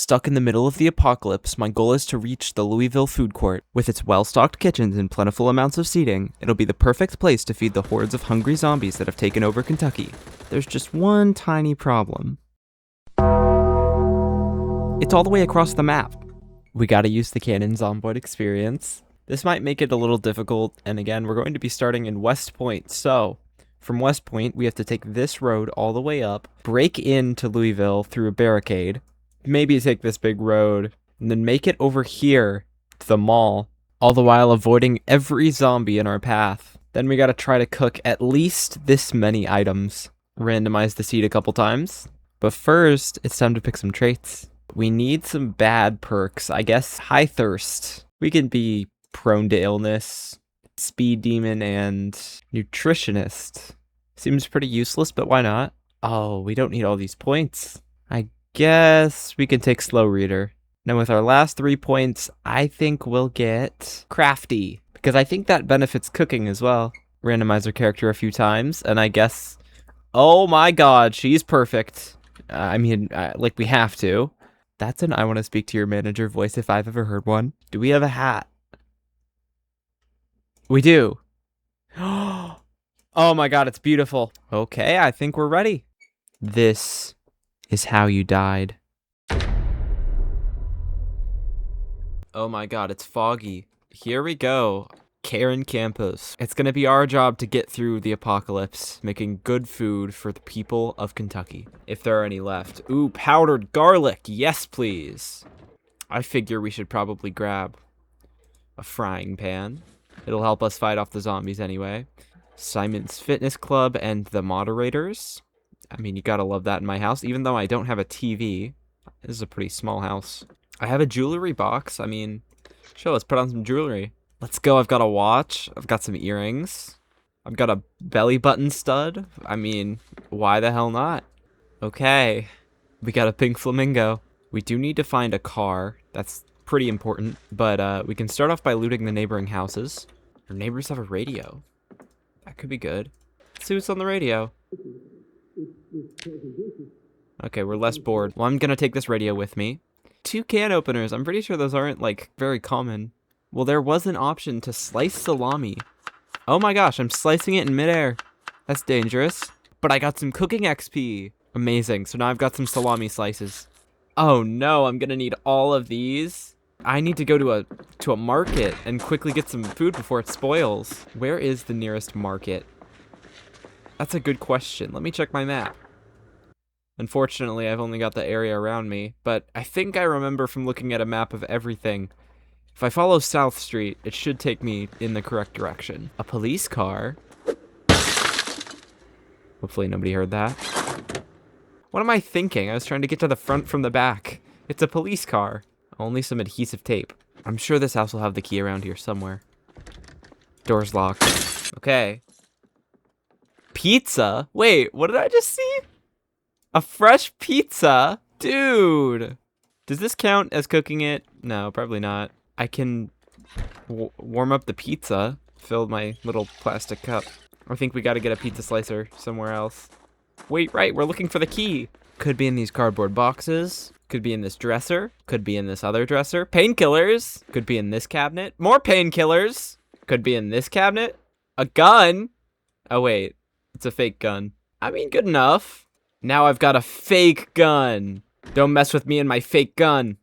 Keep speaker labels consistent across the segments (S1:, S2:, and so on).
S1: Stuck in the middle of the apocalypse, my goal is to reach the Louisville food court. With its well-stocked kitchens and plentiful amounts of seating, it'll be the perfect place to feed the hordes of hungry zombies that have taken over Kentucky. There's just one tiny problem. It's all the way across the map. We gotta use the Karen Zomboid experience. This might make it a little difficult, and again, we're going to be starting in West Point, so from West Point, we have to take this road all the way up, break into Louisville through a barricade, maybe take this big road, and then make it over here to the mall, all the while avoiding every zombie in our path. Then we gotta try to cook at least this many items. Randomize the seed a couple times. But first, it's time to pick some traits. We need some bad perks. I guess high thirst. We can be prone to illness, speed demon, and nutritionist. Seems pretty useless, but why not? Oh, we don't need all these points. I guess we can take slow reader. Now with our last 3 points, I think we'll get crafty, because I think that benefits cooking as well. Randomize our character a few times, and I guess, oh my god, she's perfect. Like we have to. That's an I want to speak to your manager voice if I've ever heard one. Do we have a hat? We do. Oh my god, it's beautiful. Okay, I think we're ready. This is how you died. Oh my god, it's foggy. Here we go. Karen Campos. It's gonna be our job to get through the apocalypse, making good food for the people of Kentucky. If there are any left. Ooh, powdered garlic. Yes, please. I figure we should probably grab a frying pan. It'll help us fight off the zombies anyway. Simon's Fitness Club and the moderators. I mean, you gotta love that in my house, even though I don't have a TV. This is a pretty small house. I have a jewelry box. I mean, sure, let's put on some jewelry. Let's go. I've got a watch. I've got some earrings. I've got a belly button stud. I mean, why the hell not? Okay. We got a pink flamingo. We do need to find a car. That's pretty important. But we can start off by looting the neighboring houses. Our neighbors have a radio. That could be good. Let's see what's on the radio. Okay, we're less bored. Well, I'm gonna take this radio with me. 2 can openers. I'm pretty sure those aren't, like, very common. Well, there was an option to slice salami. Oh my gosh, I'm slicing it in midair. That's dangerous. But I got some cooking XP. Amazing. So now I've got some salami slices. Oh no, I'm gonna need all of these. I need to go to a market and quickly get some food before it spoils. Where is the nearest market? That's a good question. Let me check my map. Unfortunately, I've only got the area around me, but I think I remember from looking at a map of everything. If I follow South Street, it should take me in the correct direction. A police car? Hopefully nobody heard that. What am I thinking? I was trying to get to the front from the back. It's a police car. Only some adhesive tape. I'm sure this house will have the key around here somewhere. Door's locked. Okay. Pizza? Wait, what did I just see? A fresh pizza? Dude. Does this count as cooking it? No, probably not. I can warm up the pizza. Fill my little plastic cup. I think we gotta get a pizza slicer somewhere else. Wait, right, we're looking for the key. Could be in these cardboard boxes. Could be in this dresser. Could be in this other dresser. Painkillers. Could be in this cabinet. More painkillers. Could be in this cabinet. A gun. Oh, wait. It's a fake gun. I mean, good enough. Now I've got a fake gun. Don't mess with me and my fake gun.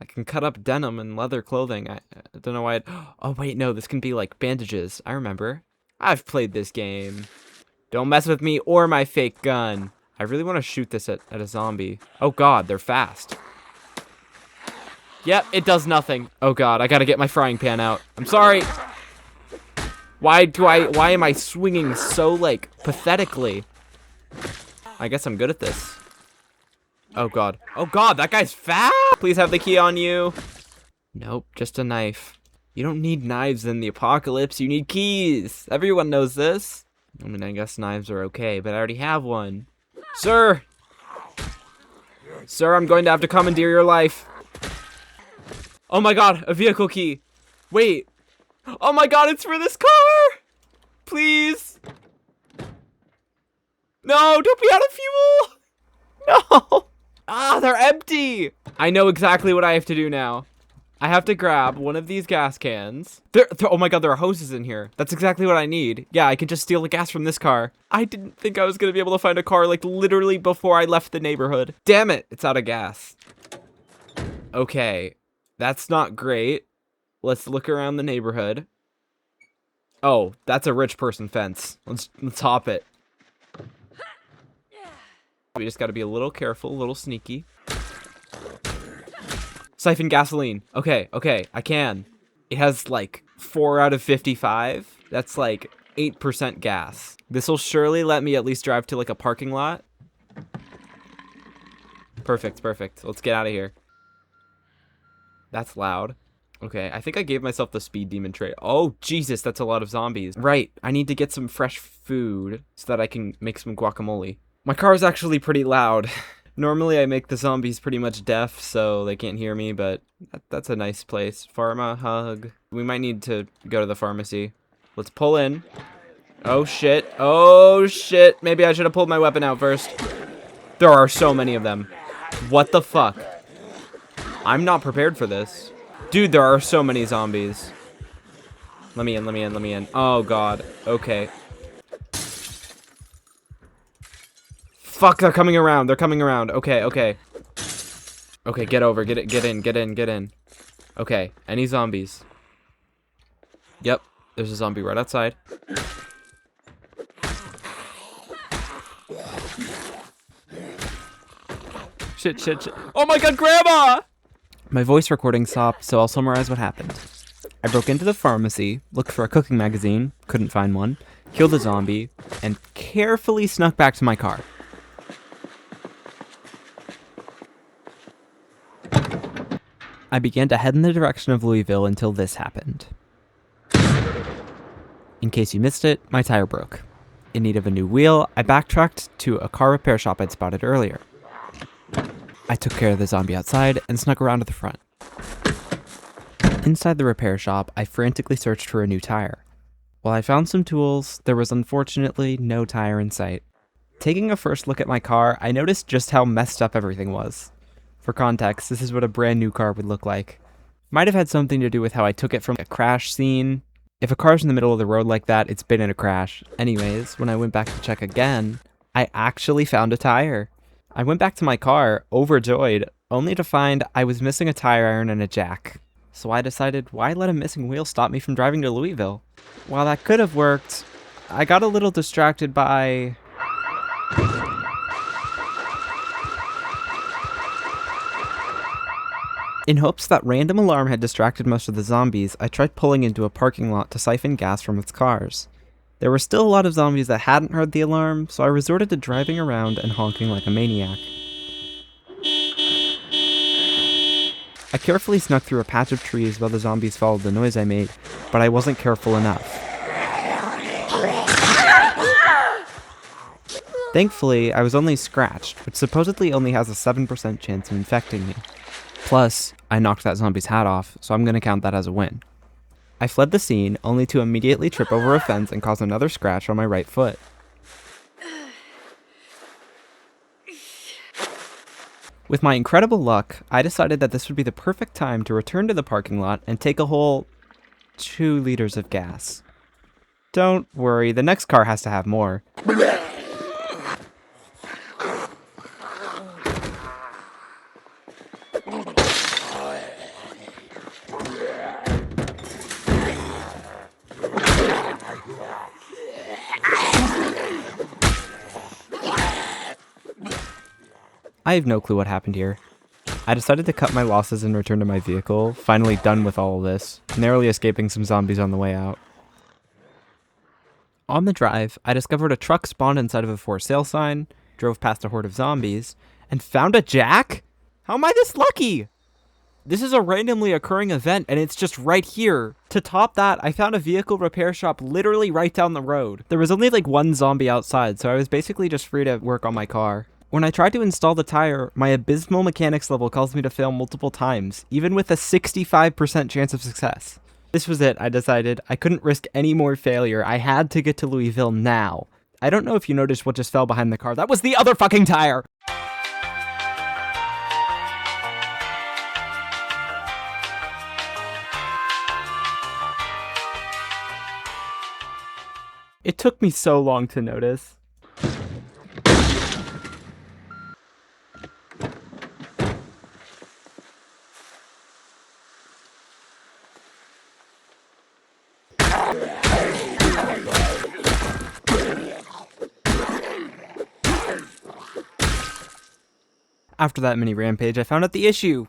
S1: I can cut up denim and leather clothing. I don't know why oh, wait, no. This can be like bandages. I remember. I've played this game. Don't mess with me or my fake gun. I really want to shoot this at a zombie. Oh god, they're fast. Yep, it does nothing. Oh god, I gotta get my frying pan out. I'm sorry. Why am I swinging so, like, pathetically? I guess I'm good at this. Oh god. Oh god, that guy's fast! Please have the key on you. Nope, just a knife. You don't need knives in the apocalypse, you need keys. Everyone knows this. I mean, I guess knives are okay, but I already have one. Sir! Sir, I'm going to have to commandeer your life. Oh my god, a vehicle key. Wait. Oh my god, it's for this car! Please. No, don't be out of fuel! No! Ah, they're empty! I know exactly what I have to do now. I have to grab one of these gas cans. Oh my god, there are hoses in here. That's exactly what I need. Yeah, I can just steal the gas from this car. I didn't think I was gonna be able to find a car like literally before I left the neighborhood. Damn it, it's out of gas. Okay, that's not great. Let's look around the neighborhood. Oh, that's a rich person fence. Let's hop it. We just gotta be a little careful, a little sneaky. Siphon gasoline. Okay, I can. It has like 4 out of 55. That's like 8% gas. This will surely let me at least drive to like a parking lot. Perfect. Let's get out of here. That's loud. Okay, I think I gave myself the speed demon trait. Oh, Jesus, that's a lot of zombies. Right, I need to get some fresh food so that I can make some guacamole. My car is actually pretty loud. Normally I make the zombies pretty much deaf so they can't hear me, but that's a nice place. Pharma hug. We might need to go to the pharmacy. Let's pull in. Oh shit. Maybe I should have pulled my weapon out first. There are so many of them. What the fuck? I'm not prepared for this. Dude, there are so many zombies. Let me in. Oh god. Okay. Fuck, they're coming around. Okay. Okay, get over. Get in. Okay, any zombies? Yep, there's a zombie right outside. Shit. Oh my god, Grandma! My voice recording stopped, so I'll summarize what happened. I broke into the pharmacy, looked for a cooking magazine, couldn't find one, killed a zombie, and carefully snuck back to my car. I began to head in the direction of Louisville until this happened. In case you missed it, my tire broke. In need of a new wheel, I backtracked to a car repair shop I'd spotted earlier. I took care of the zombie outside and snuck around to the front. Inside the repair shop, I frantically searched for a new tire. While I found some tools, there was unfortunately no tire in sight. Taking a first look at my car, I noticed just how messed up everything was. For context, this is what a brand new car would look like. Might have had something to do with how I took it from a crash scene. If a car's in the middle of the road like that, it's been in a crash. Anyways, when I went back to check again, I actually found a tire. I went back to my car, overjoyed, only to find I was missing a tire iron and a jack. So I decided, why let a missing wheel stop me from driving to Louisville? While that could have worked, I got a little distracted by... In hopes that random alarm had distracted most of the zombies, I tried pulling into a parking lot to siphon gas from its cars. There were still a lot of zombies that hadn't heard the alarm, so I resorted to driving around and honking like a maniac. I carefully snuck through a patch of trees while the zombies followed the noise I made, but I wasn't careful enough. Thankfully, I was only scratched, which supposedly only has a 7% chance of infecting me. Plus, I knocked that zombie's hat off, so I'm gonna count that as a win. I fled the scene, only to immediately trip over a fence and cause another scratch on my right foot. With my incredible luck, I decided that this would be the perfect time to return to the parking lot and take a whole 2 liters of gas. Don't worry, the next car has to have more. I have no clue what happened here. I decided to cut my losses and return to my vehicle, finally done with all of this, narrowly escaping some zombies on the way out. On the drive, I discovered a truck spawned inside of a for sale sign, drove past a horde of zombies, and found a jack? How am I this lucky? This is a randomly occurring event, and it's just right here. To top that, I found a vehicle repair shop literally right down the road. There was only like 1 zombie outside, so I was basically just free to work on my car. When I tried to install the tire, my abysmal mechanics level caused me to fail multiple times, even with a 65% chance of success. This was it, I decided. I couldn't risk any more failure. I had to get to Louisville now. I don't know if you noticed what just fell behind the car. That was the other fucking tire! It took me so long to notice. After that mini rampage, I found out the issue.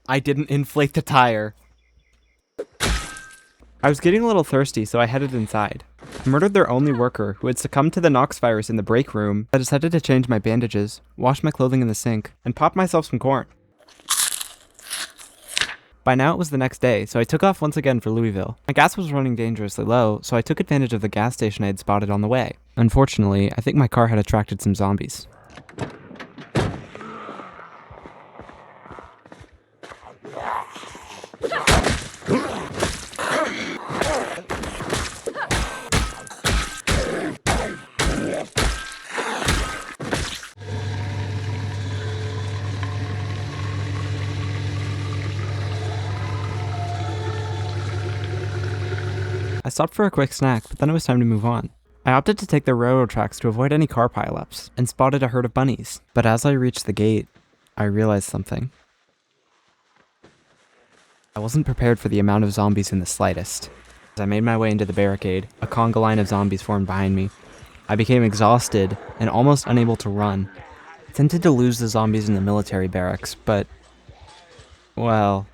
S1: I didn't inflate the tire. I was getting a little thirsty, so I headed inside. I murdered their only worker, who had succumbed to the Nox virus in the break room. I decided to change my bandages, wash my clothing in the sink, and pop myself some corn. By now it was the next day, so I took off once again for Louisville. My gas was running dangerously low, so I took advantage of the gas station I had spotted on the way. Unfortunately, I think my car had attracted some zombies. I stopped for a quick snack, but then it was time to move on. I opted to take the railroad tracks to avoid any car pileups, and spotted a herd of bunnies. But as I reached the gate, I realized something. I wasn't prepared for the amount of zombies in the slightest. As I made my way into the barricade, a conga line of zombies formed behind me. I became exhausted and almost unable to run. I tempted to lose the zombies in the military barracks, but, well...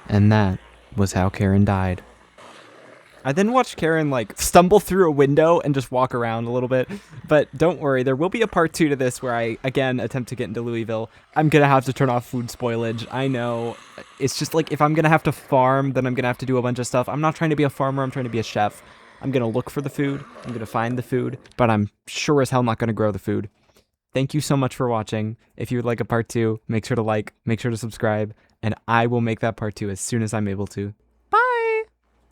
S1: And that was how Karen died. I then watched Karen, stumble through a window and just walk around a little bit. But don't worry, there will be a part 2 to this where I, again, attempt to get into Louisville. I'm going to have to turn off food spoilage. I know. It's just if I'm going to have to farm, then I'm going to have to do a bunch of stuff. I'm not trying to be a farmer. I'm trying to be a chef. I'm going to look for the food. I'm going to find the food. But I'm sure as hell not going to grow the food. Thank you so much for watching. If you would like a part 2, make sure to like, make sure to subscribe, and I will make that part 2 as soon as I'm able to.